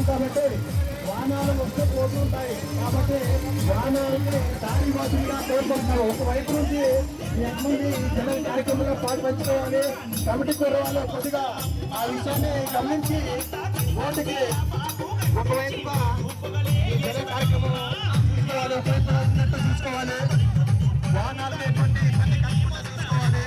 కాబట్టి వాహనాలు వస్తే పోతుంటాయి. కాబట్టి వాహనాలకి దారి మాదిరిగా తోడ్పడుతున్నారు. ఒకవైపు నుంచి ఎంతమంది జనం కార్యక్రమంలో పాల్పంచుకోవాలి. కమిటీ కుర్రవాళ్ళు కొద్దిగా ఆ విషయాన్ని గమనించి ఓటుకి ఒకవైపుగా జన కార్యక్రమం తీసుకోవాలి, చూసుకోవాలి. వాహనాలు ఎటువంటి చూసుకోవాలి.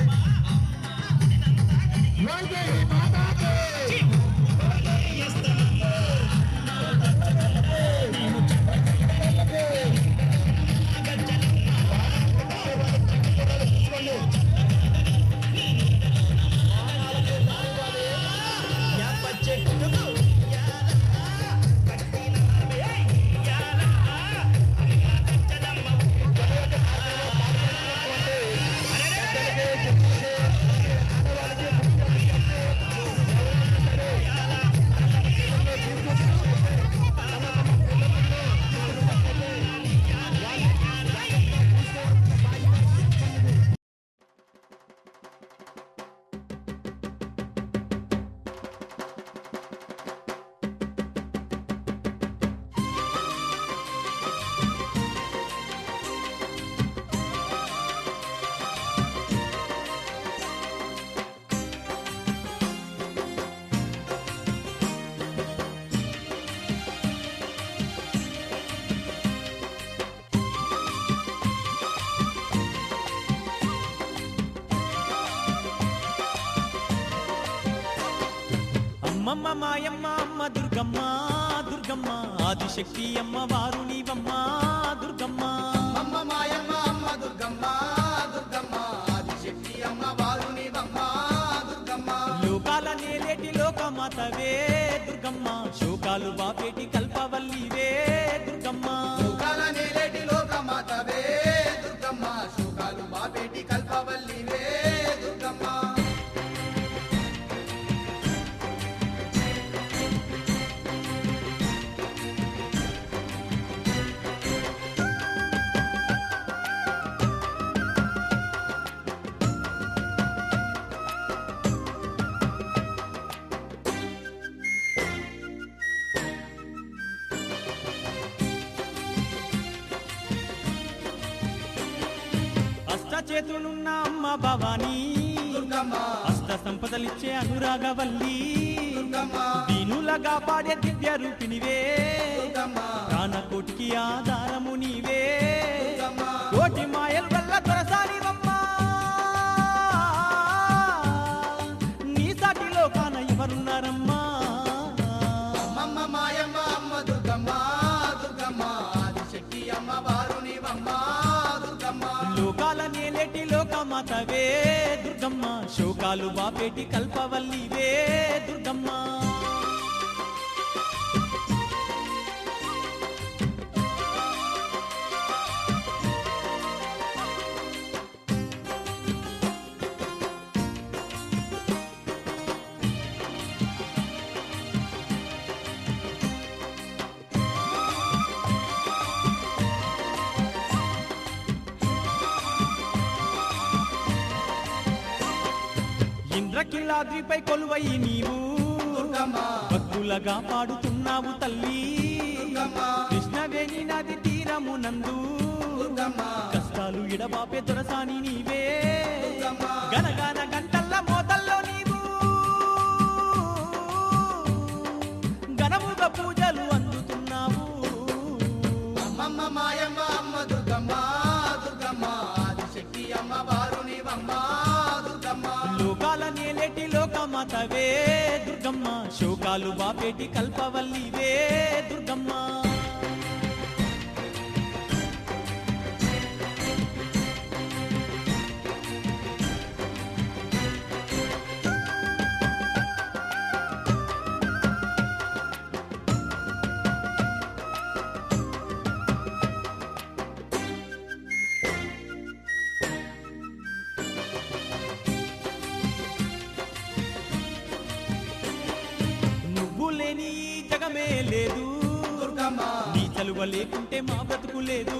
అమ్మమ్మ మాయమ్మ అమ్మ దుర్గమ్మ దుర్గమ్మ ఆదిశక్తి అమ్మ వారు నీవమ్మ దుర్గమ్మ. అమ్మ మాయమ్మ అమ్మ దుర్గమ్మ దుర్గమ్మ ఆదిశక్తి అమ్మ వారు నీవమ్మ దుర్గమ్మ. లోకాల నేలేటి లోకమాతవే దుర్గమ్మ, శోకాలు బాపేటి కల్పవల్లివే దుర్గమ్మ. లోకాల నేలేటి లోకమాతవే దుర్గమ్మ, శోకాలు బాపేటి కల్పవల్లివే దుర్గమ్మ. చేతులున్న అమ్మ భవానీ దుర్గమ్మ, అష్ట సంపదలిచ్చే అనురాగవల్లి దుర్గమ్మ, దీనులగా పాడే దివ్య రూపినివే దుర్గమ్మ, ప్రాణకోటికి ఆధారము నీవే దుర్గమ్మ, కోటి మాయల వల్ల లోకమాతవే దుర్గమ్మ శోకాలు బాపేటి కల్పవల్లివే దుర్గమ్మ ఇంద్రకీలాద్రిపై కొలువై నీవు దుర్గమ్మ భక్తులగా పాడుతున్నావు తల్లి దుర్గమ్మ కృష్ణవేణి నది తీరమునందు దుర్గమ్మ కష్టాలు ఇడబాపే దొరసాని నీవే దుర్గమ్మ గనగాన గంటల్ల మోతల్లో నీవు ఘనముగా పూజలు అందుతున్నావు అమ్మమ్మ మాయమ్మ అమ్మ దుర్గమ్మ దుర్గమ్మ ఆదిశక్తి అమ్మ వారు నీవమ్మ దుర్గమ్మ లోకాల నేలేటి లోకమాతవే దుర్గమ్మ శోకాలు బాపేటి కల్పవల్లివే దుర్గమ్మ నువ్వు లేని ఈ జగమే లేదు దుర్గమ్మ నీ చలువ లేకుంటే మా బ్రతుకు లేదు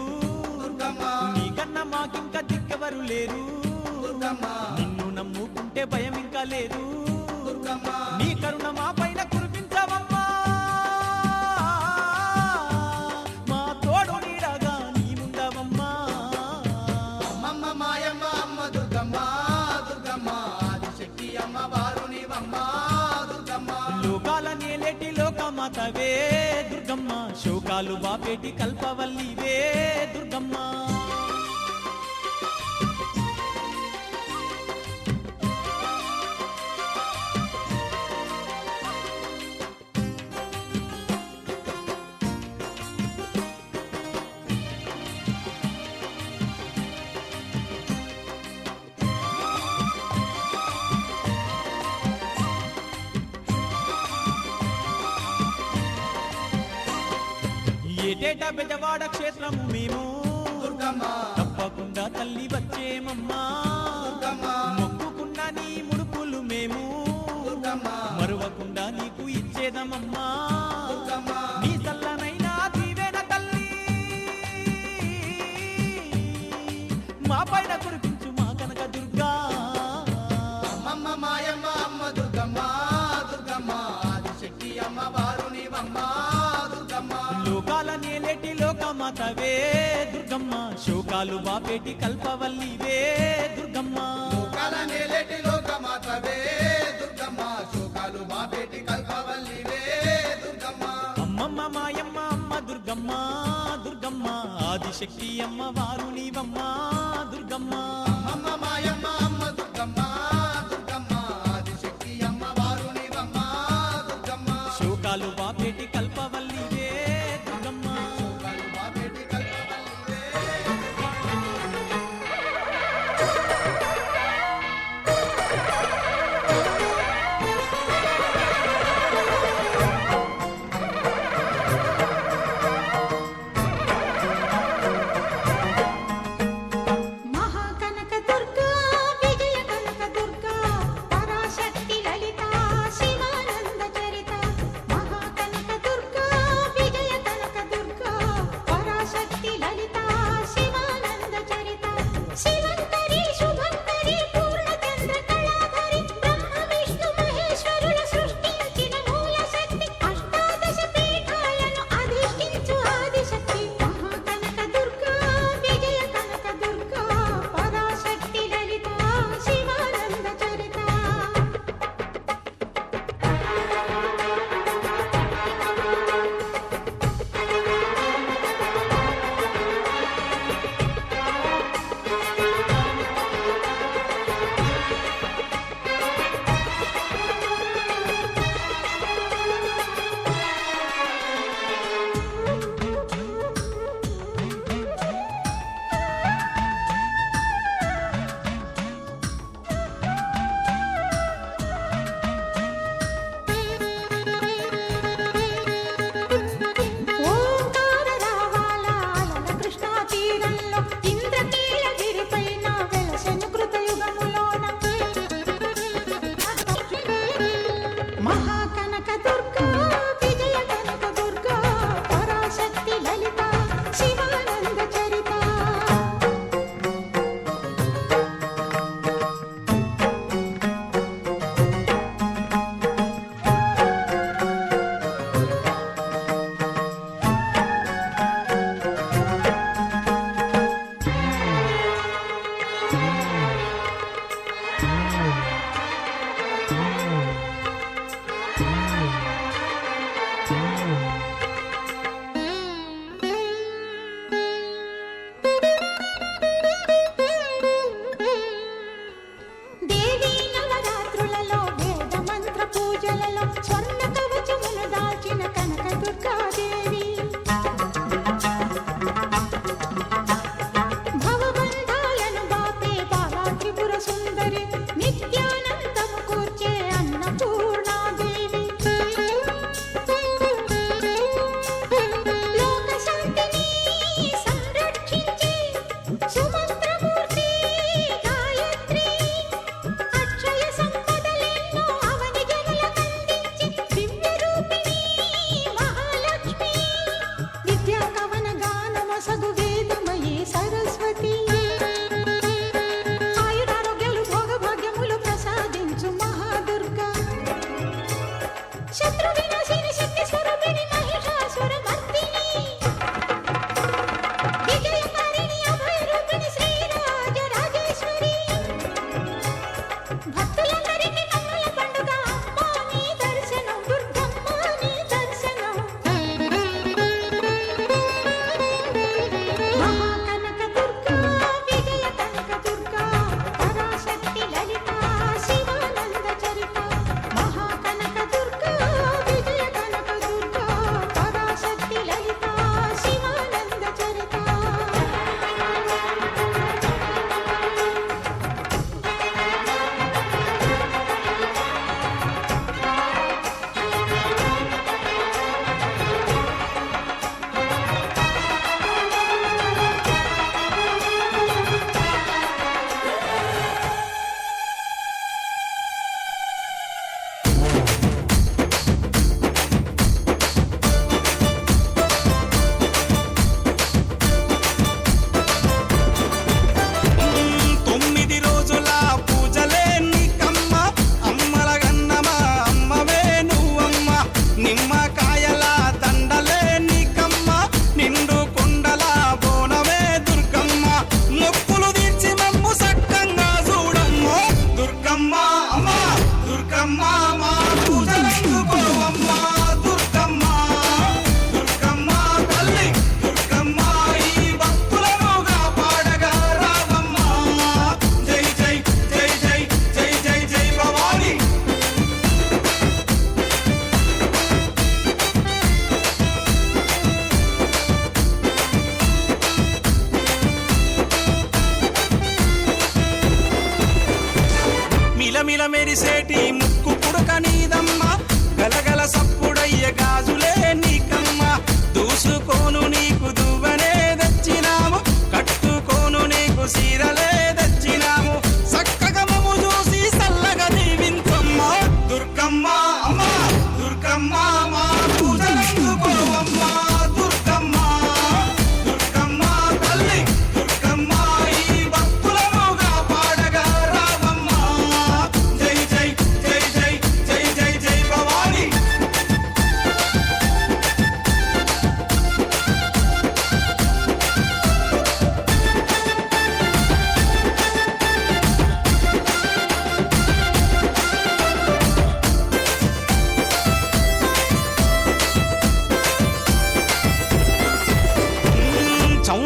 దుర్గమ్మ నీకన్నా మాకింకా దిక్కెవరు లేరు దుర్గమ్మ నిన్ను నమ్ముకుంటే భయం ఇంకా లేదు దుర్గమ్మ నీ కరుణ మా పైన కురిపించవమ్మా మా తోడు నీడగా నీవుండవమ్మా అమ్మమ్మ మాయమ్మ అమ్మ దుర్గమ్మ దుర్గమ్మ ఆదిశక్తి అమ్మ వారు నీవమ్మ దుర్గమ్మ లోకాల నేలేటి లోకమాతవే దుర్గమ్మ శోకాలు బాపేటి కల్పవల్లివే దుర్గమ్మ ఏటేటా బెజవాడ క్షేత్రము మేము దుర్గమ్మ తప్పకుండా తల్లి వచ్చేమమ్మా దుర్గమ్మ మొక్కుకున్న నీ ముడుపులు మేము దుర్గమ్మ మరువకుండా నీకు ఇచ్చేదమమ్మా దుర్గమ్మ నీ చల్లనైనా దీవెన తల్లి మా పైన కురిపించు మా కనక దుర్గా అమ్మమ్మ మాయమ్మ అమ్మ దుర్గమ్మ దుర్గమ్మ ఆదిశక్తి అమ్మ వారు నీవమ్మ దుర్గమ్మ లోకాల నేలేటి లోకమాతవే దుర్గమ్మ శోకాలు బాపేటి కల్పవల్లివే దుర్గమ్మ లోకాల నేలేటి లోకమాతవే దుర్గమ్మ శోకాలు బాపేటి కల్పవల్లివే దుర్గమ్మ అమ్మమ్మ మాయమ్మ అమ్మ దుర్గమ్మ దుర్గమ్మ ఆదిశక్తి అమ్మ వారు నీవమ్మ దుర్గమ్మ అమ్మమ్మ మాయమ్మ అమ్మ దుర్గమ్మ దుర్గమ్మ ఆదిశక్తి అమ్మ వారు నీవమ్మ దుర్గమ్మ శోకాలు బాపేటి కల్పవల్లివే దుర్గమ్మ శోకాలు బాపేటి కల్పవల్లివే మహాకనక దుర్గా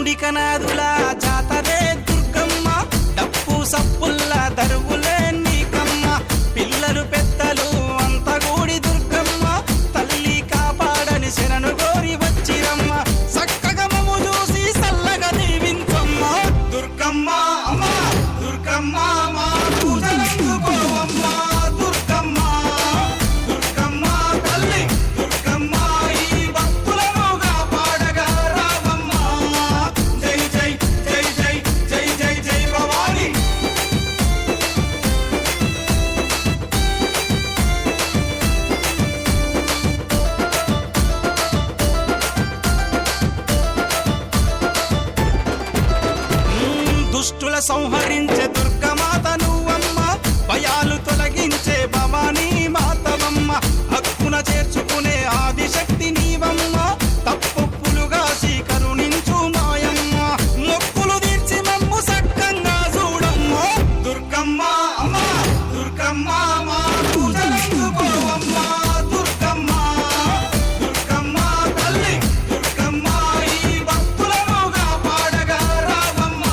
మూడికనాదుల జాతరే దుర్గమ్మ డప్పు సప్పుల్ల దరువులే నీకమ్మ పిల్లలు పెద్దలు అంత గూడి దుర్గమ్మ తల్లి కాపాడని శరణు గోరి వచ్చిరమ్మ చక్కగా మమ్ము చూసి సల్లగా దీవించమ్మ దుర్గమ్మ అమ్మ దుర్గమ్మ మా పూజలందుకోవమ్మ దుర్గమ్మ దుర్గమ్మ తల్లి దుర్గమ్మ ఈ భక్తులముగా పాడగా రావమ్మ జై జై జై జై జై జై జై భవాని దుష్టుల సంహరించే దుర్గమాత నువ్వమ్మ భయాలు తొలగించే భవానీ మాతవమ్మ హక్కున చేర్చుకునే ఆదిశక్తి నీవమ్మ తప్పులుగా కరుణించు మాయమ్మ మొక్కులు తీర్చి మమ్ము సక్కంగా చూడమ్మ దుర్గమ్మ అమ్మ దుర్గమ్మ మా పూజలందుకోవమ్మ దుర్గమ్మ దుర్గమ్మ తల్లి దుర్గమ్మ ఈ భక్తులముగా పాడగా రావమ్మ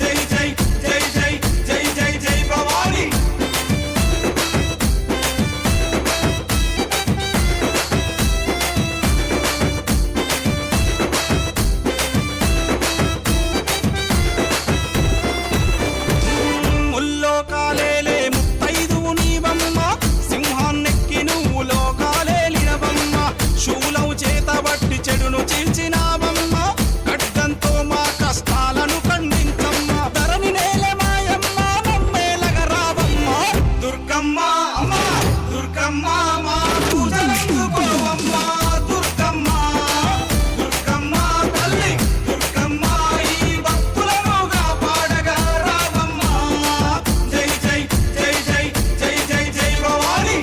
జై జై జై జై జై జై జై భవాని ముల్లోకాలేలే ముత్తైదువు నీవమ్మ సింహాన్నెక్కి నువ్వు లోకాలేలినవమ్మ శూలం చేతబట్టి చెడును చీల్చినావమ్మ ఖడ్గంతో మా కష్టాలను ఖండించమ్మ ధరణి నేల మాయమ్మ మమ్మేలగ రావమ్మ దుర్గమ్మ అమ్మ దుర్గమ్మ మా పూజలందుకోవమ్మ దుర్గమ్మ దుర్గమ్మ తల్లి దుర్గమ్మ ఈ భక్తులముగా పాడగా రావమ్మ జై జై జై జై జై జై జై భవాని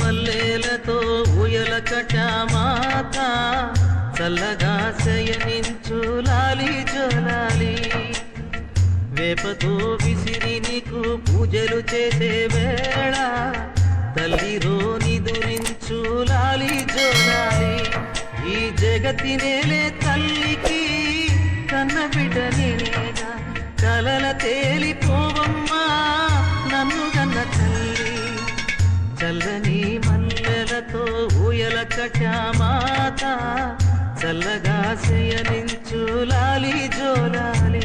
మల్లెలతో ఊయల కటామాత చల్లగా శయనించు లాలి జోలాలి వేపతో విసిరి నీకు పూజలు చేసే వేళ తల్లిరో నిదురించు లాలి జోలాలి ఈ జగతి నేలే తల్లికి కన్న బిడ్డ నేనేగా కలల తేలిపోవమ్మా నన్ను గన్న తల్లి చల్లని మల్లెలతో ఊయల కటామాత చల్లగా శయనించు లాలి జోలాలి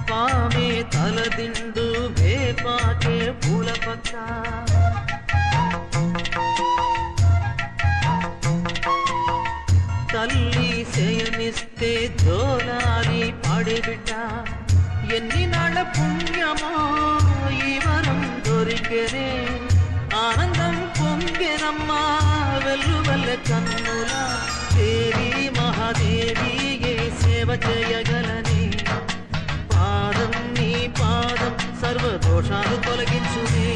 పామే తలదిండు వేపాకే పూల పక్క తల్లి శయనిస్తే జోలాలి పాడేబిడ్డ ఎన్ని నాళ్ళ పుణ్యమో ఈ వరం దొరికెనే ఆనందం పొంగెనమ్మా వెల్లువల్ల కన్నుల దేవి మహాదేవి ఏ సేవ చేయగలనే పాదం నీ పాదం సర్వదోషాలు తొలగించునే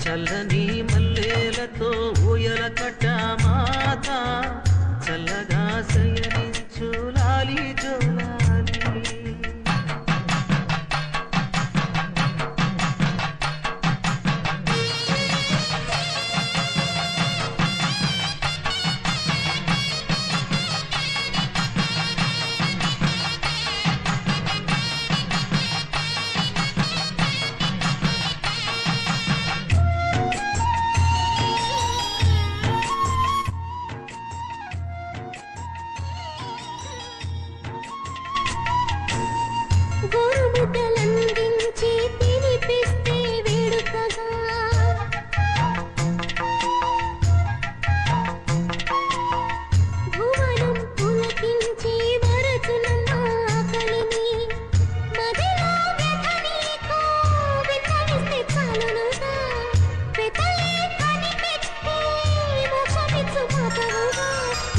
చల్లని మల్లెలతో ఊయల కట్టమాత చల్లగా శయనించు లాలి జోలాలి గోరుముద్దలందించి తినిపిస్తే వేడుకగా భువనం పులకించి వరచునమ్మ ఆకలిని మదిలో వ్యథ నీకు విన్నవిస్తే చాలునుగా పెతలే కనిపెట్టి మోక్షమిచ్చు మాతవుగా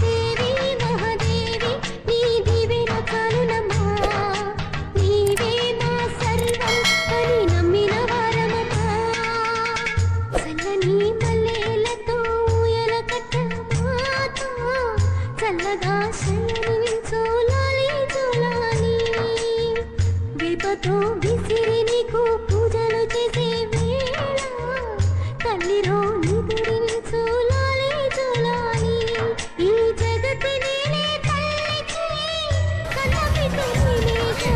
దేవి మహాదేవి నీ దీవెన చాలునమ్మా నీవే మా సర్వం అని నమ్మిన వారమమ్మా చల్లని మల్లెలతో ఊయల కట్టమాత చల్లగా శయనించు లాలి జోలాలి వేపతో విసిరి నీకు పూజలు చేసే వేళ తల్లిరో నిదురించు లాలి జోలాలి ఈ జగతి నేలే తల్లికి కన్న బిడ్డ నేనేగా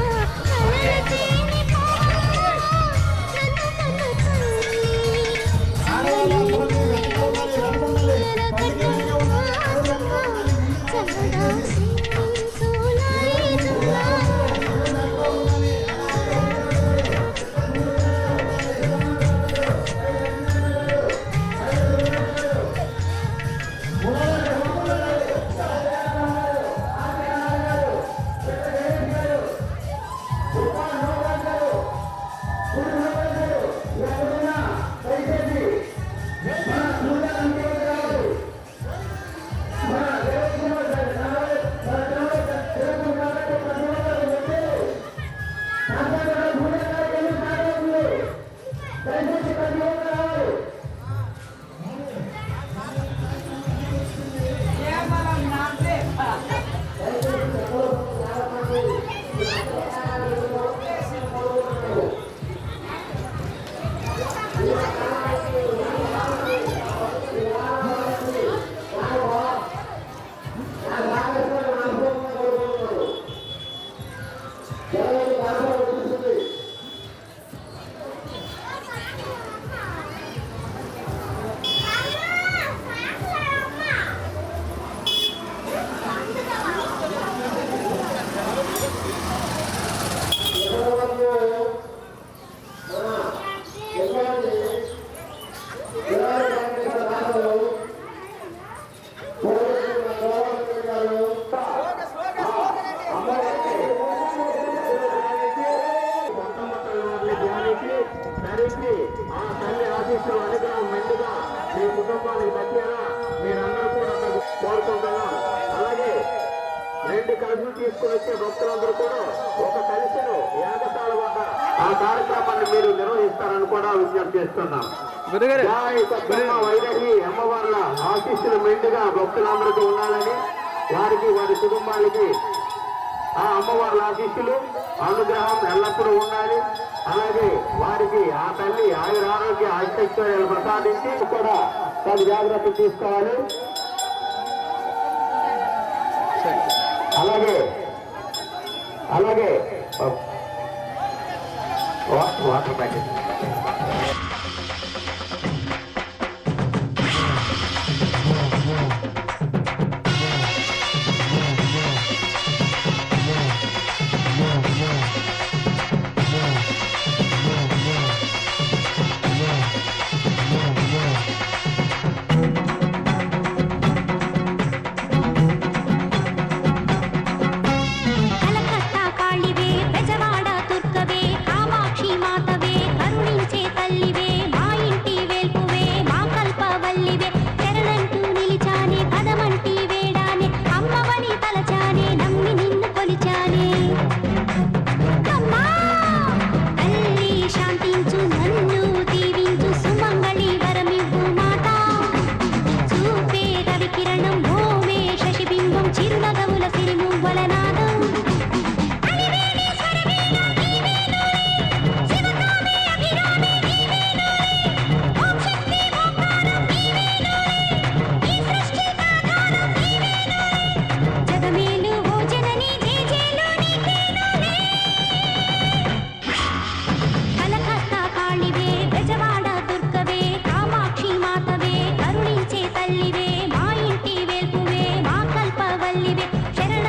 కలల తేలిపోవమ్మా నన్ను కన్న తల్లి చల్లని మల్లెలతో ఊయల కట్టమాత చల్లగా శయనించు లాలి జోలాలి 2 కలుసులు తీసుకుని వచ్చే భక్తులందరూ కూడా ఒక కలిసిను యాగశాల వద్ద ఆ కార్యక్రమాన్ని మీరు నిర్వహిస్తారని కూడా విజ్ఞప్తి చేస్తున్నాం. జై సత్యమ్మ వైదేహి అమ్మవార్ల ఆశీస్సులు మెండుగా భక్తులందరికీ ఉండాలని, వారికి వారి కుటుంబాలకి ఆ అమ్మవార్ల ఆశీస్సులు అనుగ్రహం ఎల్లప్పుడూ ఉండాలి. అలాగే వారికి ఆ తల్లి ఆయురారోగ్య ఐశ్వర్యాలు ప్రసాదించి కూడా తగు జాగ్రత్తలు తీసుకోవాలి. అలాగే వాటర్ ప్యాకెట్ కలకత్తా కాళివే బెజవాడ దుర్గవే కామాక్షి మాతవే కరుణించే తల్లివే మా ఇంటి వేల్పువే మా కల్పవల్లివే శరణంటూ నిలిచానే పదమంటి వేడానే అమ్మవని తలచానే నమ్మి నిన్ను కొలిచానే అమ్మా తల్లి శాంతించు నన్ను దీవించు సుమంగళి వరమివ్వు మాత చూపే రవికిరణం భూమే శశిబింబం చిరునగవుల సిరిమువ్వల నాదం జగమేలు ఓ జనని జేజేలు నీకేనులే కలకత్తా కాళివే బెజవాడ దుర్గవే కామాక్షి మాతవే కరుణించే తల్లివే మా ఇంటి వేల్పువే మా కల్పవల్లివే శరణ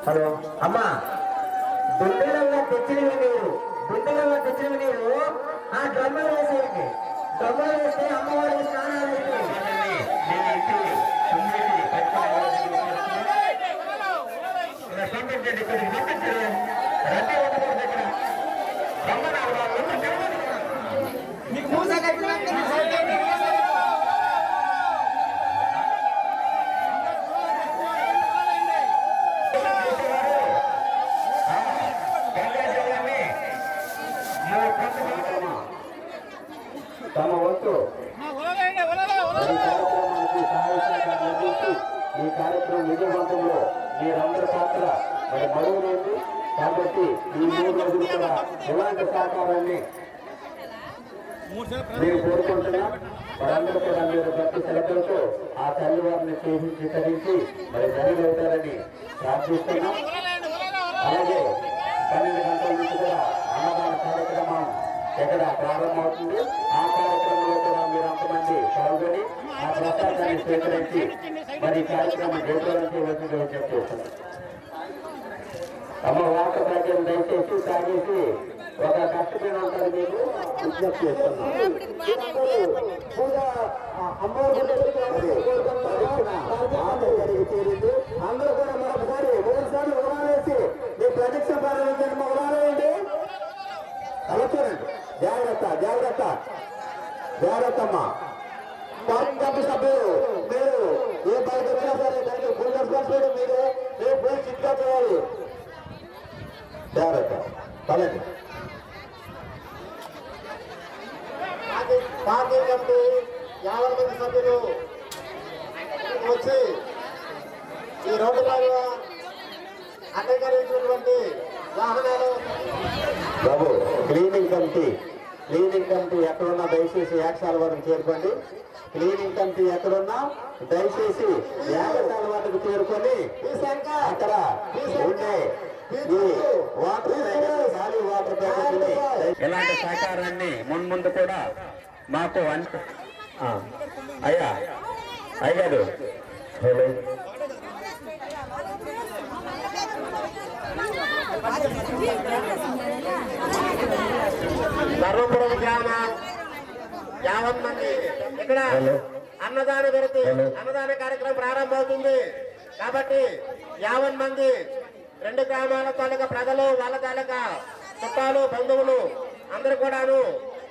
హలో అమ్మా, బిందెలలో తెచ్చినవి నీరు ఆ డ్రమ్ములు వేసేయండి. డ్రమ్ములు వేస్తే అమ్మవారికి స్నానాలు తమ వంతు ఈ కార్యక్రమం విజయవంతంలో మీరందరి పాత్ర మరి మరువలేదు. కాబట్టి ఈ 3 రోజులు కూడా ఎలాంటి సహకారాన్ని మీరు కోరుకుంటున్నాం. వారందరూ కూడా మీరు భక్తి శ్రద్ధలతో ఆ తల్లి వారిని స్వీకరించి మరి ధన్యులవుతారని ప్రార్థిస్తున్నాం. అలాగే 12 గంటల నుంచి కూడా అన్నదాన కార్యక్రమం ఎక్కడ ప్రారంభమవుతుంది. ఆ కార్యక్రమంలో కూడా మీరు అంతమంది పాల్గొని ఆ ప్రసాదాన్ని స్వీకరించి మరి కార్యక్రమం జయప్రదం చేయవలసింది విజ్ఞప్తి చేస్తున్నారు. అమ్మ వాటర్ ప్యాకెట్ దయచేసి తాగేసి ఒక కష్టమైన ఉంటారు మీకు విజ్ఞప్తి చేస్తున్నాం. చేరింది అందరూ కూడా మరొకసారి 3 సార్లు ఉదాహరణేసి మీ ప్రదక్షిణ ప్రారంభించండి. ఉదాహరణండి అలా చూడండి. జాగ్రత్త జాగ్రత్త జాగ్రత్త అమ్మా. పార్టీ సభ్యులు మీరు ఏ బయట వచ్చినా సరే దానికి ఫుల్ రెస్పాన్సిబిలిటీ మీరే. మీరు ఫుల్ చిట్కా చేయాలి. జాగ్రత్త పదండి. పార్టీ కమిటీ 50 మంది సభ్యులు వచ్చి ఈ రోడ్డు పైన అంగీకరించినటువంటి వాహనాలు బాబు క్లీనింగ్ కమిటీ ఎక్కడున్నా దయచేసి యాగశాల వారికి చేరుకోండి. క్లీనింగ్ కమిటీ ఎక్కడున్నా దయచేసి యాగశాల వారికి చేరుకొని అక్కడ ఉండే ఈ వాటర్ ఖాళీ వాటర్ ప్యాకెట్ని ఇలాంటి సహకారాన్ని ముందు కూడా మాకు అయ్యారు. ధర్మపురం గ్రామం 50 మంది ఇక్కడ అన్నదాన విరతి అన్నదాన కార్యక్రమం ప్రారంభమవుతుంది. కాబట్టి 50 మంది 2 గ్రామాల తాలూకా ప్రజలు వాళ్ళ తాలూకా చుట్టాలు బంధువులు అందరూ కూడాను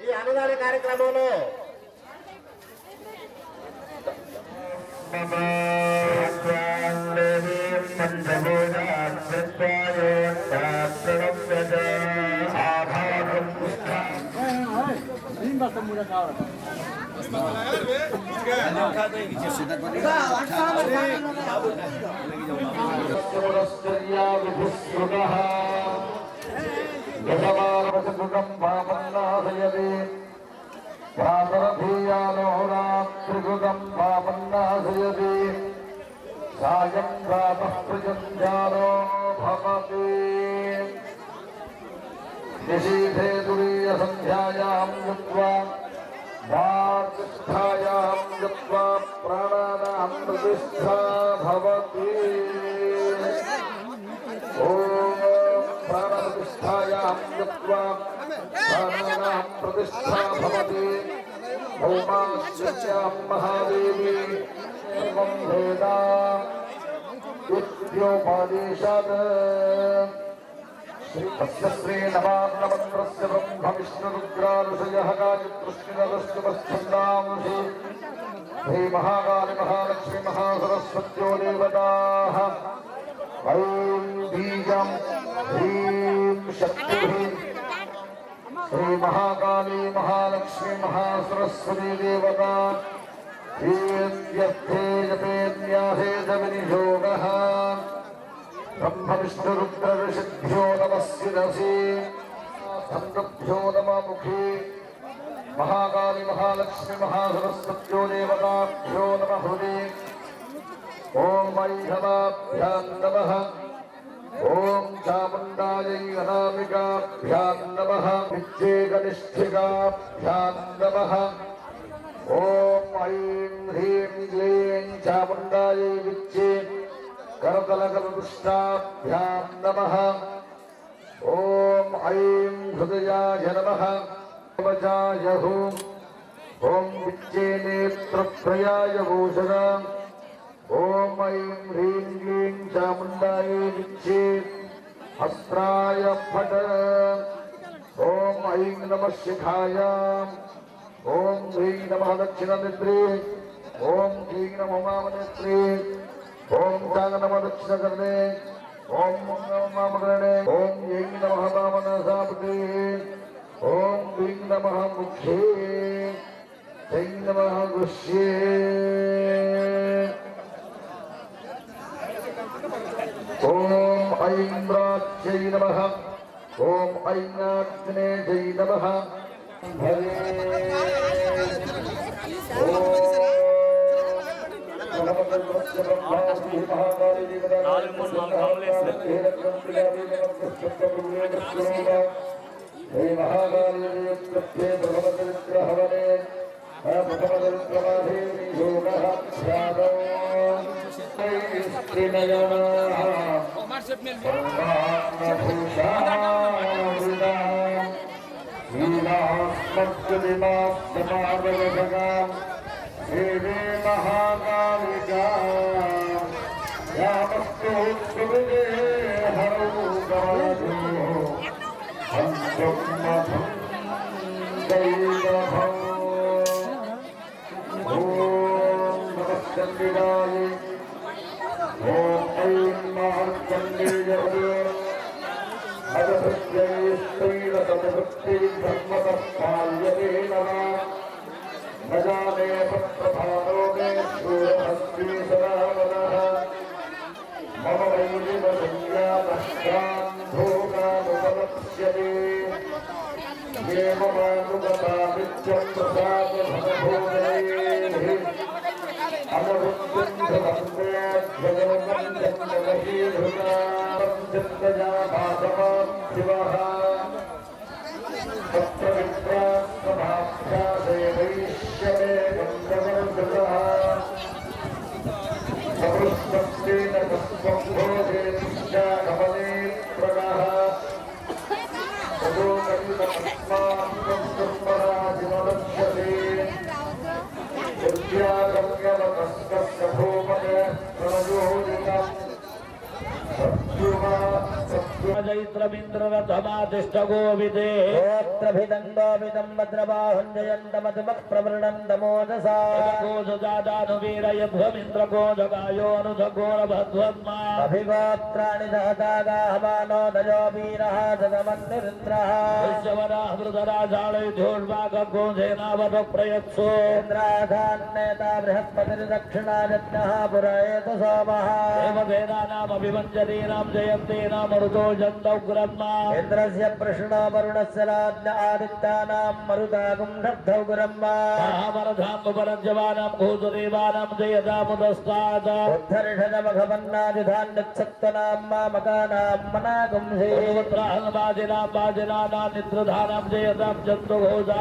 ఈ అన్నదాన కార్యక్రమంలో త్రిగుగం భామన్నాశయతి సాయం ప్రాతః ప్రజంజాలో భవతి నిశీథే తురీయ సంధ్యాయాం యుక్త్వా భాగస్థాయాం యుక్త్వా ప్రాణానాం ప్రతిష్ఠా భవతి. ఓం ప్రాణప్రతిష్ఠాయాం యుక్త్వా ప్రాణానాం ప్రతిష్ఠా భవతి. భౌమాశ్యాం మహాదేవి సర్వం వేదా ఇత్యోపదేశాత్ శ్రీ నమాన్నమంత్రస్య బ్రహ్మ విష్ణు రుద్రారుషయః గాయత్రస్మినరస్సుమస్ఛందాంసి శ్రీ మహాకాళి మహాలక్ష్మి మహాసరస్వత్యో దేవతాః. ఐం బీజం హ్రీం శక్తిః శ్రీ మహాకాళీ మహాలక్ష్మి మహాసరస్వతీ దేవతా. ేత్యర్థే జపేన్యాసే చ వినియోగః బ్రహ్మ విష్ణు రుద్ర ఋషిభ్యో నమః శిరసి ఛందభ్యో నమః ముఖే మహాకాళి మహాలక్ష్మి మహాసరస్వత్యో దేవతాభ్యో నమః హృది. ఓం వైహవాభ్యాం నమః. ఓం చాముండాయై అనామికాభ్యాం నమః. విద్యేకనిష్ఠికాభ్యాం నమః. ఓం ఐం హ్రీం క్లీం చాముండాయై విద్యే करतलकलपुष्टाभ्यां नमः। ॐ ऐं हृदयाय नमः। वचाय हूं। ॐ विच्चेनेत्रत्रयाय भूषणा। ॐ ऐं ह्रीं क्लीं चामुण्डाय विच्चे हस्त्राय फट। ॐ ऐं नमः शिखायाम्। ॐ ह्रीं नमः दक्षिणनेत्रे। ॐ क्लीं नमः वामनेत्रे। ॐ चांग नमः दक्षिणकर्णे। ॐ नमः वामकर्णे। ॐ ऐं नमः वामनसापटे। ॐ ह्रीं नमः मुखे। ऐं नमः गुह्ये। ॐ ऐं प्राच्यै नमः। ॐ ऐं आग्नेयै नमः। देवी महाकालिका यामस्तुभे हरौ गाधो हंसमथं दैवभौ। ॐ नमः चण्डिकाय। ॐ ऐं मार्कण्डेयाय। अदभृत्यैस्तैलतमभृत्यै धर्मतः पाल्यते नमः। न जाने पत्रभारो मे शूरहस्ती सदावनः। मम वैदिकसंज्ञातः कान्धोकामुपलक्ष्यते। ये ममानुगता नित्यं प्रसादभवभोजनैः। अमरुद्गन्धवन्देऽध्वयोगं जन्महीधृता जन्तया भासमां शिवः। तत्त्वविप्रात्मभाभ्यासे वैश्यमे गन्धवर्धतः। समृष्टस्तेन तत्त्वं भोजे निश्चाकमनेत्रगः। ततो कवितपद्मात्मं ब्रह्मराजिमलक्ष्यते। उद्यागम्यवतस्तस्य भूमने प्रणयोदितम्। जैत्रमिन्द्ररथमातिष्ठगोविदे गोत्रभिदङ्गोविदं भद्रबाहुं जयन्तमधुमः प्रवृणन्दमोजसा कोजजादानुवीरयध्वमिन्द्रकोजगायोऽनुधघोरभध्वन्मा अभिगोत्राणि दहतागाहमानो दयो वीरः जगमन्निरिन्द्रः विश्ववराहृदराजालयुधोर्वागोधेनावधप्रयत्सो इन्द्राधान्नेता बृहस्पतिर्दक्षिणायज्ञः पुरयेत सोमः देवसेनानामभिमञ्जरीणां जयन्तीनां मरुतो जन्तौग्रन्मा इन्द्रस्य प्रश्नो वरुणस्य राज्ञ आदित्यानां मरुतागुं दग्धौग्रन्मा महामरधाम्बरजवानां भूतदेवानां जयदामुदस्तात् उद्धर्षजमघवन्नादिधान्यत्सत्त्वनां मामकानां मनागुंसि पुत्राहङ्बाजिनां बाजिनानां निद्रधानां जयदां जन्तुघोषा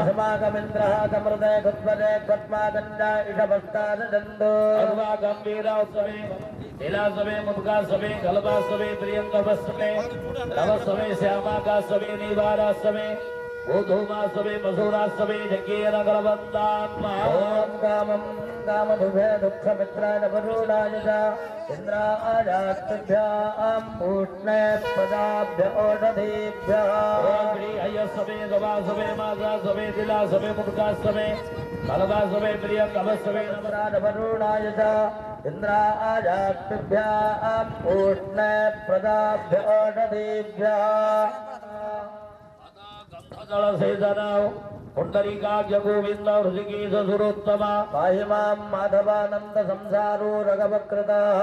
अस्माकमिन्द्रः समृदय खुत्वदे पद्मागन्धा इषभस्तादन्तु अस्माकं लीलासवे मुद्गासवे कल्पासवे प्रियंगवसवे नवसवे श्यामाकासवे नीवारासवे गोधूमासवे मसूरासवे जकेरगलवन्तान्मा ॐ कामं कामदुभे दुःखमित्राय वरुणाय च इन्द्रायास्तुभ्यां पूष्णे पदाभ्य ओषधीभ्यः ॐ प्रियसवे गवासवे मासासवे दिलासवे मुद्गासवे कल्पासवे प्रियंगवसवे नमराज वरुणाय च इन्द्रायास्तुभ्यां पूष्णे पदाभ्य ओषधीभ्यः जलसेदनाव पुंडरीकाक्ष गोविंद हृषिकेश सुरोत्तमा पाहि मां माधवानंद संसारो रघवकृतः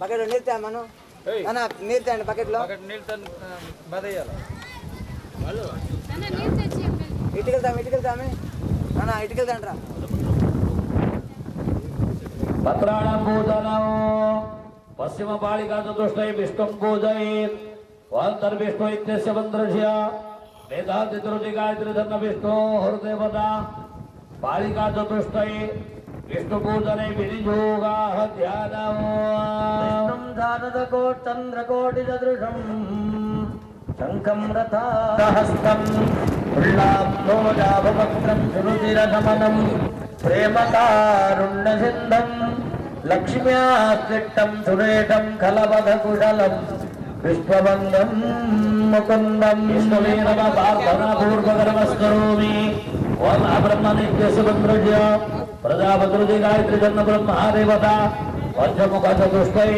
బకెట్లో నీళ్ళు తేమను అన్న నీళ్ళు తేండి బకెట్లో ఇటుకెళ్తామే అన్న ఇటుకెళ్తాండ్రా పత్రాణం పూజనం పశ్చిమ బాళికా చతుష్టయ విష్ణుం పూజయేత్ వాంతర్విష్ణు ఇత్యస్య మంత్రస్య వేదాంతి త్రుటి గాయత్రి ధన్న విష్ణు హృదేవత బాళికా చతుష్టయ विष्णु पूजने विनियोगा ध्यानम् चन्द्रकोटिसदृशम् शङ्खं रथहस्तम् उल्लाभोजाभवक्त्रम् सुरुचिरशमनम् प्रेमकारुण्यसिन्धम् लक्ष्म्यास्तिष्ठम् सुरेशम् खलपथकुशलम् विश्वबन्धम् मुकुन्दम् विष्णुपूर्वकर्मस्करोमि ओम ब्रह्मनित्यसुभद्रज्य प्रजापति गायत्री जन्म ब्रह्मदेवता पंचमुख चतुष्टय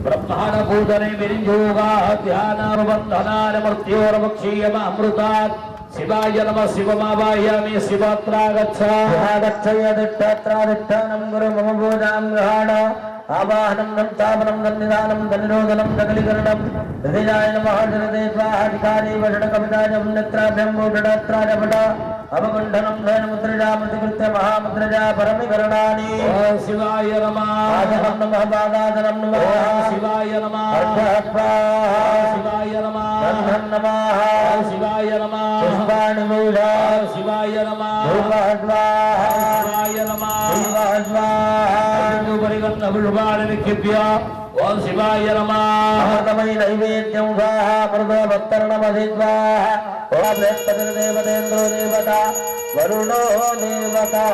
ब्रह्मांड पूजने विनियोगा ध्यानानुबंधनान मृत्योर्मुक्षीयमामृतात् शिवाय नमः शिवमावाहयामि शिवत्रा गच्छयदिष्टात्रादिष्टानं गुरु मम पूजां गृहाण आवाहनं नन्तापनं नन्निदानं तन्निरोधनं सकलीकरणं हृदयाय नमः हृदये स्वाहाधिकारी वषडकविताजं नेत्राभ्यं भूषडत्राजपट अवगुण्ठनं धैर्यमुद्रजामृतकृत्य महामुद्रजा परमिकरणानि शिवाय नमः आदनं नमः पादादनं नमः शिवाय नमः शिवाय नमः बन्धं नमः शिवाय नमः पुष्पाणि मूला शिवाय नमः शिवाय नमः शिवाय पुष्पाणि निक्षिप्य ओम शिवाय नमः अमृतमयि नैवेद्यं स्वाहा मृदभक्तर्णमधि स्वाहा ओम बृहस्पतिर्देवतेन्द्रो देवता वरुणो देवता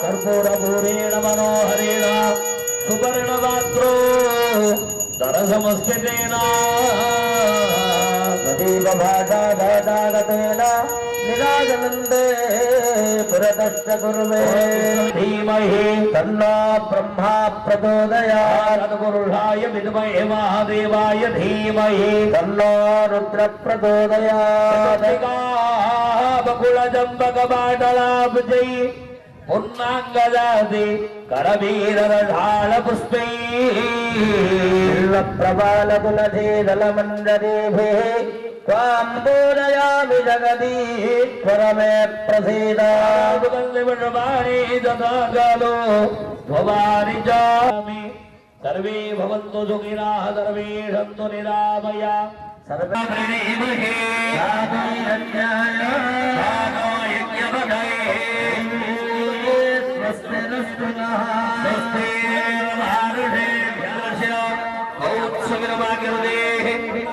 कर्पूरपूरेण मनोहरेण सुवर्णगात्रो दरसमस्मितेन प्रदीपभाषागतेन निराजनन्दे पुरतश्च कुर्वे धीमहि तन्नो ब्रह्मा प्रचोदयात् तत्पुरुषाय विद्महे महादेवाय धीमहि तन्नो रुद्र प्रचोदयात् बकुलजम्बकपाटलाब्जै पुन्नाङ्गदादि करवीररढाळ पुष्पै प्रबालकुलधीदलमण्डलीभिः त्वां पूजयामि जगदीश्वर मे प्रसीद पुष्पाणि तथा कालो भवानि जामि सर्वे भवन्तु सुखिनः सर्वे सन्तु निरामया सर्वे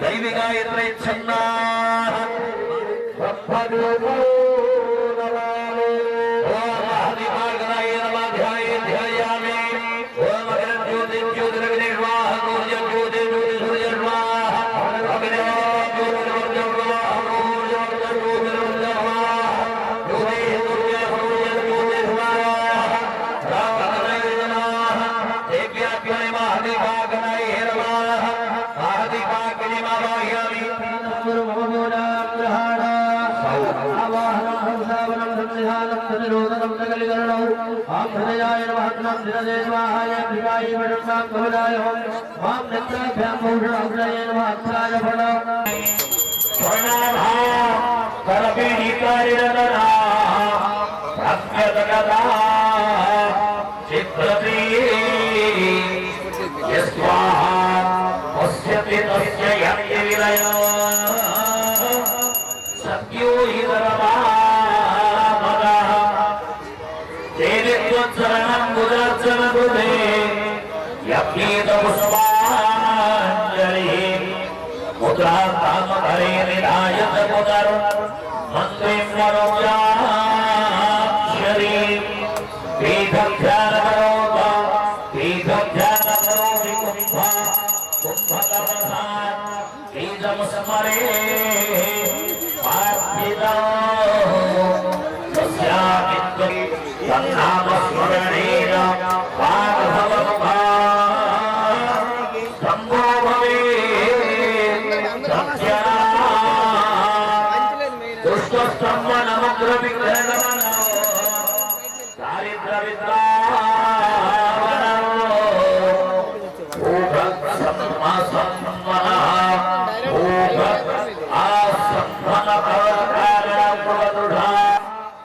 दैविकायत्रे छन्ना सत्यो हि शरणं गुदर्शन गुदे यज्ञेत पुष्पाञ्जलिः मुद्रातामधरे निधायत मुदर मन्त्रीं मनोजाक्षरी पीठध्यानकरोता पीठध्यानकरोमि कुम्भा कुम्भकर्मधान् बीजं स्मरे पार्थिता तस्यामित्वं तन्नामस्मरणेन वाग्भवमुखा सम्भो भवेत् सत्या दुष्टस्तम्भनमग्रविग्रहणमनो दारिद्र्यविद्रावणो भूभत्सम्मसम्मनः भूभत् आसम्मनपरकारणप्रदृढा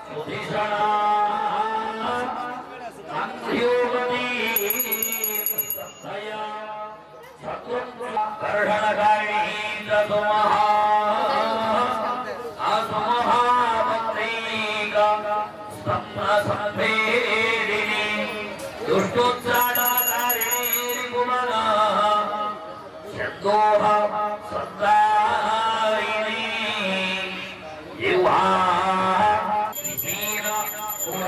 सुधिषणा संभेदिनी దుష్టోత్సాహకారిణీరిపుమనా శబ్దోహ సద్దాయిని జిహ్వా విశీల పుర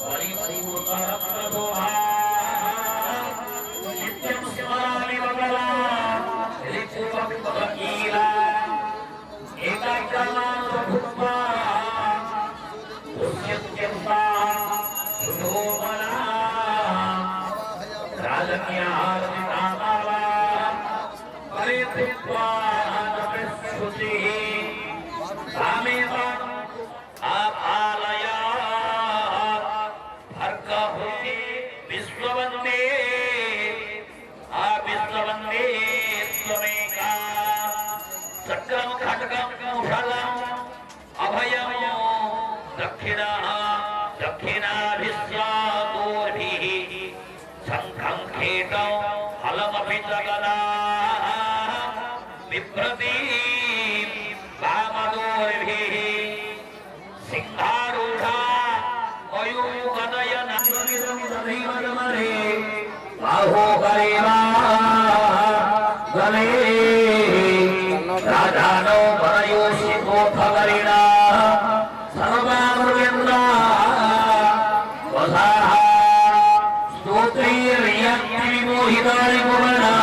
పరిపూర్ణరత్నశోభా నిత్యం స్మరామి మంగళా త్రిపురకీలా ఏకాగ్రమానుభూత్వా పుష్యత్యంతా సుశోభనా రాజన్యాహారమితామాలా పరిత్రిత్వా నమస్కృతిః సామేవ ఆపాలయా భర్గహృతి విశ్వవందే ఆ విశ్వవందే త్వమేకా చక్రం ఖడ్గం ముషలం అభయం దక్షిణాభిస్యాదోర్భిః శంఖం ఖేటం ఫలమపి జగదా బిభ్రతి వామదోర్భిః సింహారూఢా మయూఖనయన బాహోహరేవా గలే రాజానో పరయోషికోథవరిణా సర్వామృగేంద్రా వసాహ స్తోత్రైర్యక్తి విమోహితాని కుమరా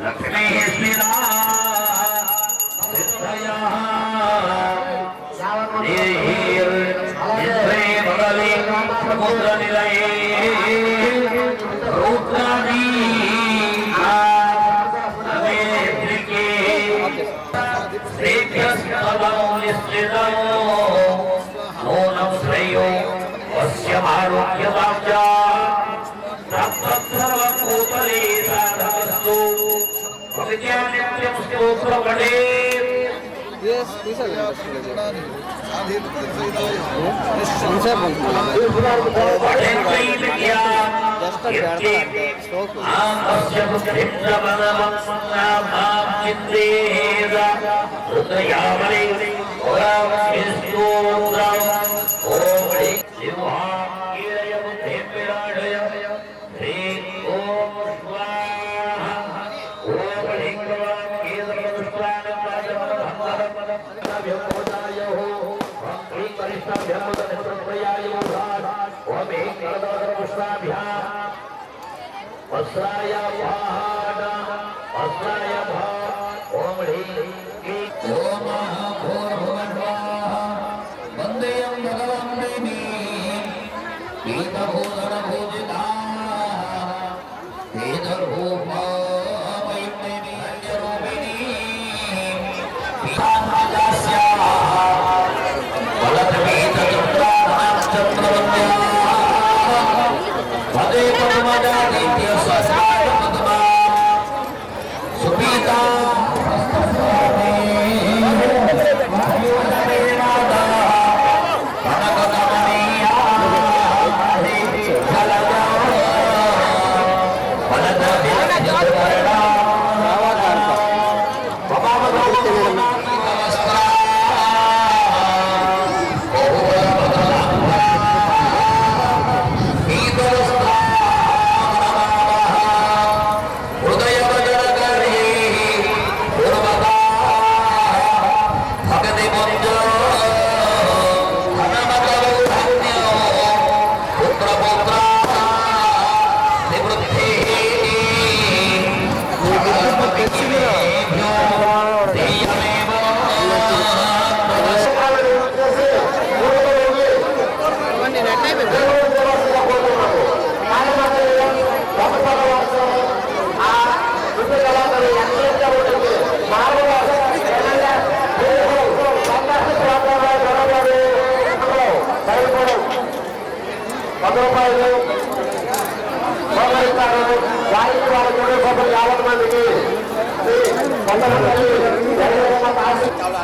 లక్ష్మీః స్మితా సిద్ధయః దేహీర్నిద్రే బదలే సముద్రనిలయే రౌద్రాణీ అవేత్రికే శ్రేభ్యస్తవం నిశ్చితం నూనం శ్రేయో వస్యమారోగ్యవాక్యా తత్సర్వభూతలే సాధకస్తు విద్యానిత్యం స్తోత్రపఠే వస్త్రాయ భాడ వస్త్రాయ భా ఓం హ్రీం ఓం మహాభూర్భువస్వాహ వందేయం భగవాన్ దేవి పీతభూషణ పూజితా వేదరూపా వైష్ణవీ రూపిణీ పీతాంబరస్యా వలదవేదచంద్రాచంద్రవత్యా పదే పదమదా నిత్య సస్కార పదమా సుపీతా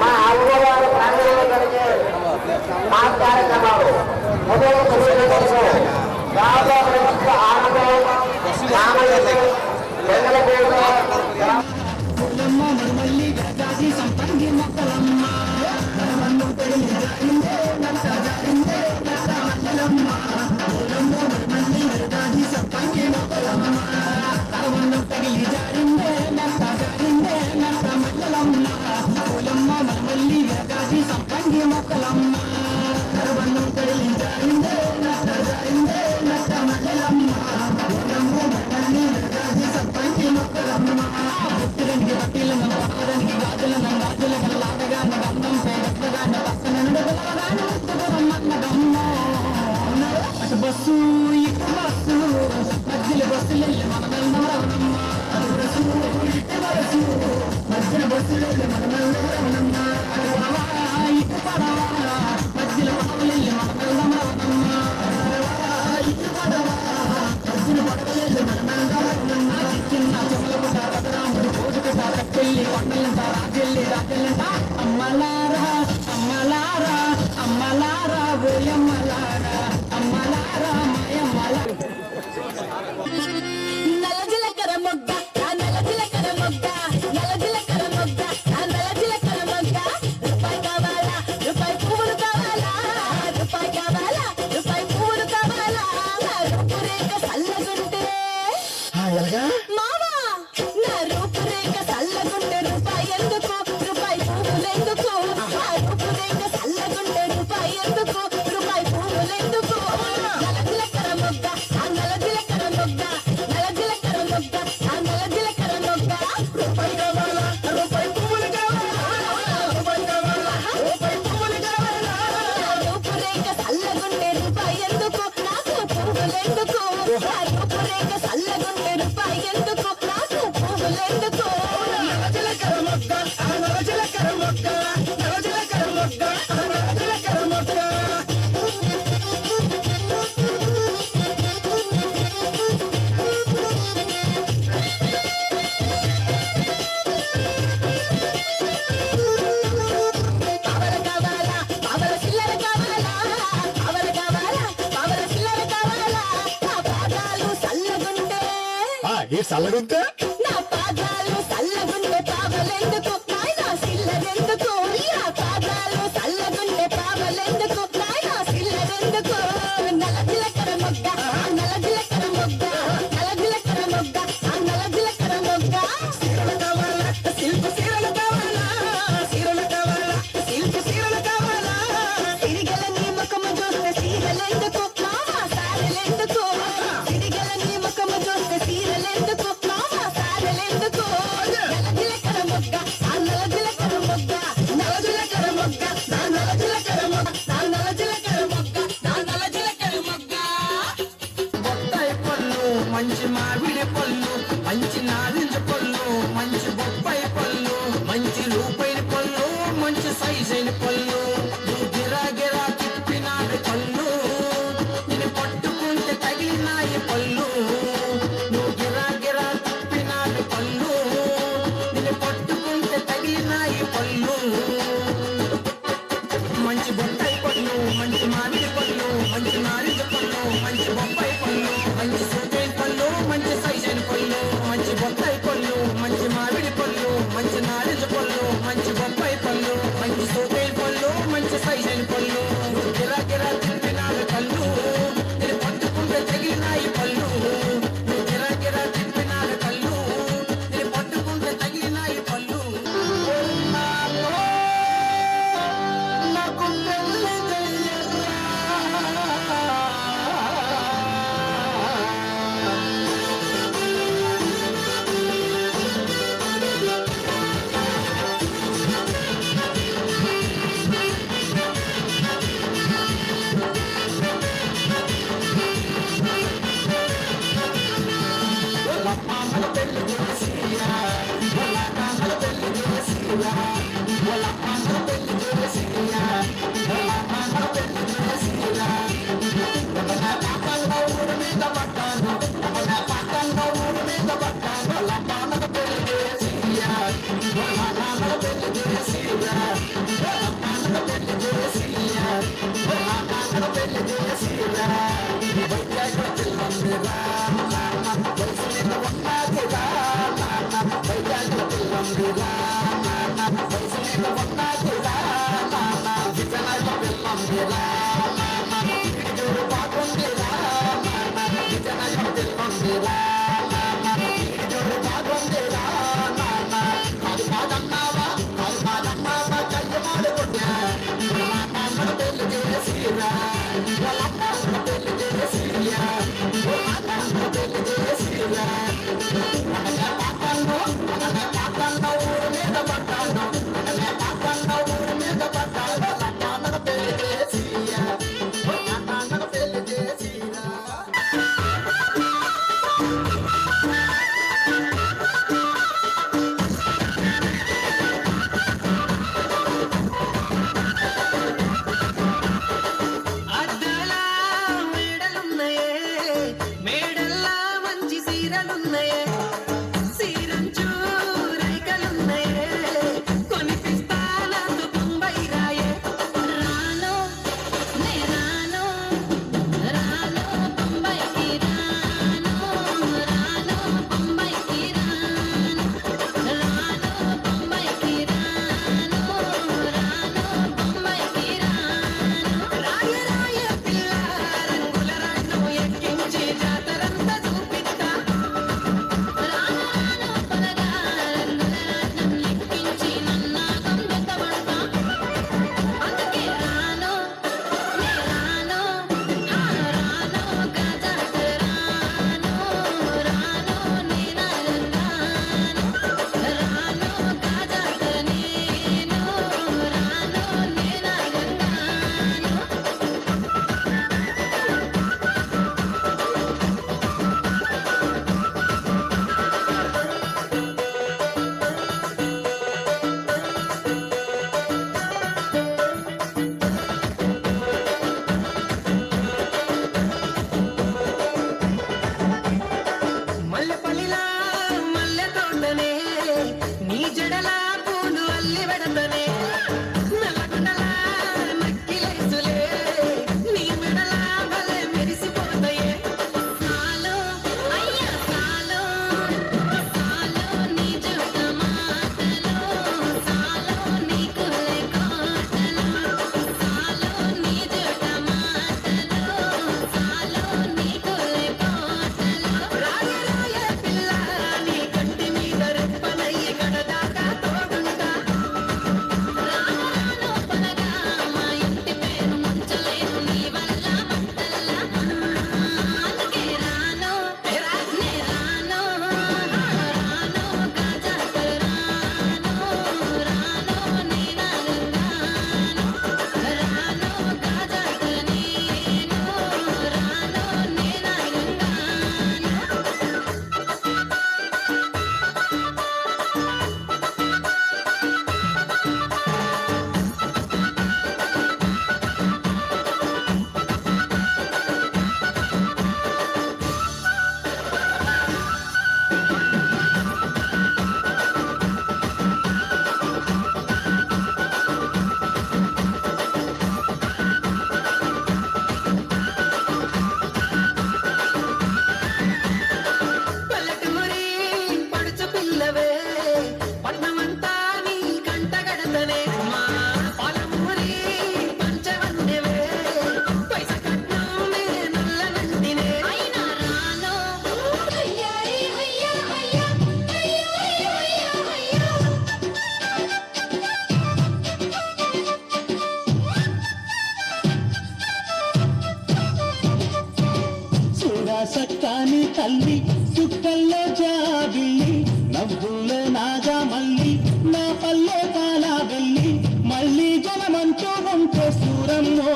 మా ఆవులవారి ప్రాంగణంలో జరిగే మా కార్యక్రమాలు మొదలు దాదాపు ఆనందం రామయ్య సంపంగి మొక్కలమ్మ అమ్మలారా అమ్మలారా అమ్మలారా ఓయమ్మలారా అమ్మలారా మాయమ్మలారా నల్ల జీలకర్ర మొగ్గ ఆ నల్ల జీలకర్ర మొగ్గ నల్ల జీలకర్ర మొగ్గ ఆ నల్ల జీలకర్ర మొగ్గ రూపాయి కావాలా రూపాయి పువ్వులు కావాలా రూపాయి కావాలా రూపాయి పువ్వులు కావాలా రూపురేఖ చల్లగుంటే మావా నా రూపురేఖ చల్లగుంటే రూపాయి ఎందుకు రూపాయి పువ్వులు ఎందుకు ఆ రూపురేఖ చల్లగుంటే రూపాయి ఎందుకు రూపాయి పువ్వులు ఎందుకు నల్ల జీలకర్ర మొగ్గ ఆ నల్ల జీలకర్ర మొగ్గ నల్ల జీలకర్ర మొగ్గ ఆ నల్ల జీలకర్ర మొగ్గ రూపాయి కావాలా రూపాయి పువ్వులు కావాలా రూపాయి కావాలా రూపాయి పువ్వులు కావాలా రూపురేఖ చల్లగుంటే రూపాయి ఎందుకు నాకు పువ్వులు ఎందుకు ఆ రూపురేఖ చల్లగుంటే రూపాయి ఎందుకు నాకు పువ్వులు ఎందుకు నల్ల జీలకర్ర మొగ్గ ఆ నల్ల జీలకర్ర మొగ్గ నల్ల జీలకర్ర మొగ్గ ఆ నల్ల జీలకర్ర మొగ్గ పవల కావాలా పవల చిల్లర కావాలా పవల కావాలా పవల చిల్లర కావాలా నా పాదాలు చల్లగుంటే చల్లగుంటే నా పాదాలు చల్లగుంటే పావలెందుకు నాయనా చిల్లరెందుకు నా పాదాలు చల్లగుంటే పావలెందుకు నాయనా చిల్లరెందుకు నల్ల జీలకర్ర మొగ్గ ఆ నల్ల జీలకర్ర మొగ్గ నల్ల జీలకర్ర మొగ్గ ఆ నల్ల జీలకర్ర మొగ్గ సీరలు కావాలా సిల్క్ సీరలు కావాలా సీరలు కావాలా సిల్క్ సీరలు కావాలా సిరిగల నీ ముఖము చూస్తే సీరలెందుకు మావా సారెలెందుకు సిరిగల నీ ముఖము చూస్తే సీరలెందుకు మావా సారెలెందుకు నల్ల జీలకర్ర మొగ్గ ఆ నల్ల జీలకర్ర మొగ్గ నల్ల జీలకర్ర మొగ్గ నా నల్ల జీలకర్ర మొగ్గ నా నల్ల జీలకర్ర మొగ్గ నా నల్ల జీలకర్ర మొగ్గ బొప్పాయి పళ్ళు మంచి మామిడి పళ్ళు మంచి నారింజ పళ్ళు మంచి బొప్పాయి పళ్ళు మంచి రూపాయి పళ్ళు మంచి సైజైన పళ్ళు నువ్వు గిరా గిరా తిప్పినాడు పళ్ళు నేను పట్టుకుంటే తగిలినాయి పళ్ళు నువ్వు గిరా గిరా తిప్పినాడు పళ్ళు నేను పట్టుకుంటే తగిలినాయి పళ్ళు మంచి బొప్పాయి పళ్ళు మంచి మామిడి పళ్ళు మంచి నారింజ పళ్ళు మంచి బొప్పాయి పళ్ళు మంచి సూపైన పళ్ళు మంచి సైజైన పళ్ళు మంచి బొప్పాయి పళ్ళు మంచి మామిడి పళ్ళు మంచి నారింజ పళ్ళు మంచి బొప్పాయి పళ్ళు మంచి సూపైన పళ్ళు మంచి సైజైన పళ్ళు నువ్వు గిరా గిరా తిప్పినాడు పళ్ళు నేను పట్టుకుంటే తగిలినాయి పళ్ళు నువ్వు గిరా గిరా తిప్పినాడు పళ్ళు నేను పట్టుకుంటే తగిలినాయి పళ్ళు నాకు పెళ్ళి సక్కాని తల్లి చుక్కల్లో జాబిల్లి నవ్వుల్లో నాగా మల్లి నా పల్లె పాలా వెళ్ళి మళ్ళీ జనమంటూ ఉంటే సూరమ్మో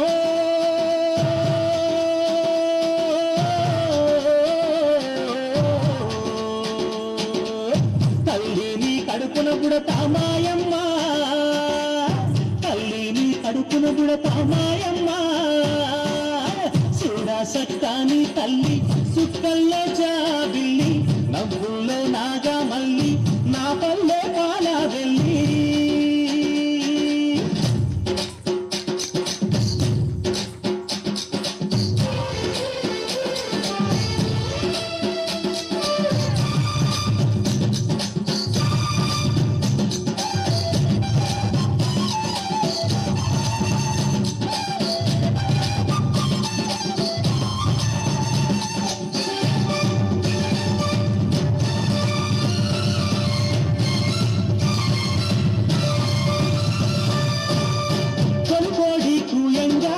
తల్లిని కడుపున బుడతామాయమ్మ తల్లిని కడుపున బుడతామాయమ్మ చూడా సక్కాని తల్లి సుక్కల్లో జాబిల్లి నవ్వుల్లో నాగా మల్లి నా పల్లె పాలా వెళ్ళి కొనుగోడి కూయంగా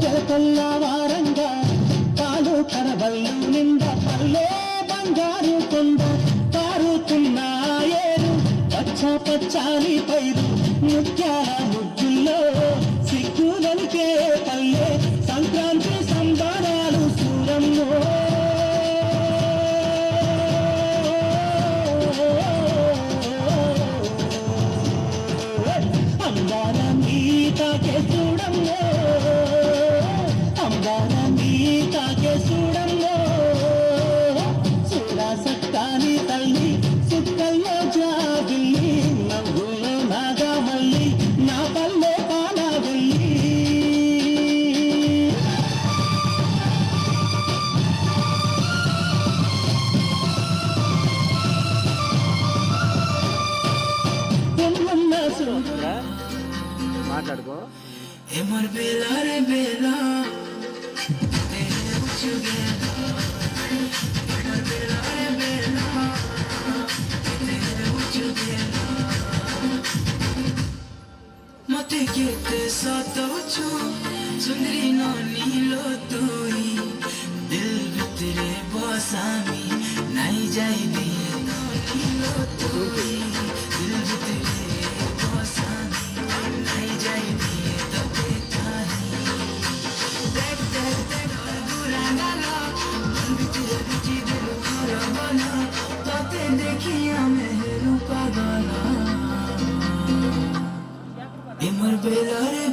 తెరకల్లా వారంగా పాలు కరవల్లు నిండా పల్లె బంగారు కొండ పారుతున్నాయేరు పచ్చ పచ్చాని పైరు ముత్యాల ముగ్గుల్లో సిగ్గులనికే పల్లె సంక్రాంతి సంబరాలు సూరమ్మో అందాల మీతాకే చూడమ్మో అందాల మీతాకే చూడమ్మో చూడా సక్కాని తల్లి సుక్కల్లో జాబిల్లి నవ్వుల్లో నాగా మల్లి నా పల్లె పాలా వెళ్ళి పొన్నున్న సూర్యుడా మాట్లాడుకో Amor bela re bela Mate ke te sath chu sundari nani lo tui dil bhitre basami nai jai diye nani lo tui dil bhitre basami nai jai diye tabe tahi dekh dekh dekh duranga la bhitre bhitre dil khara bana tate dekhiya mehru pagala Amor bela re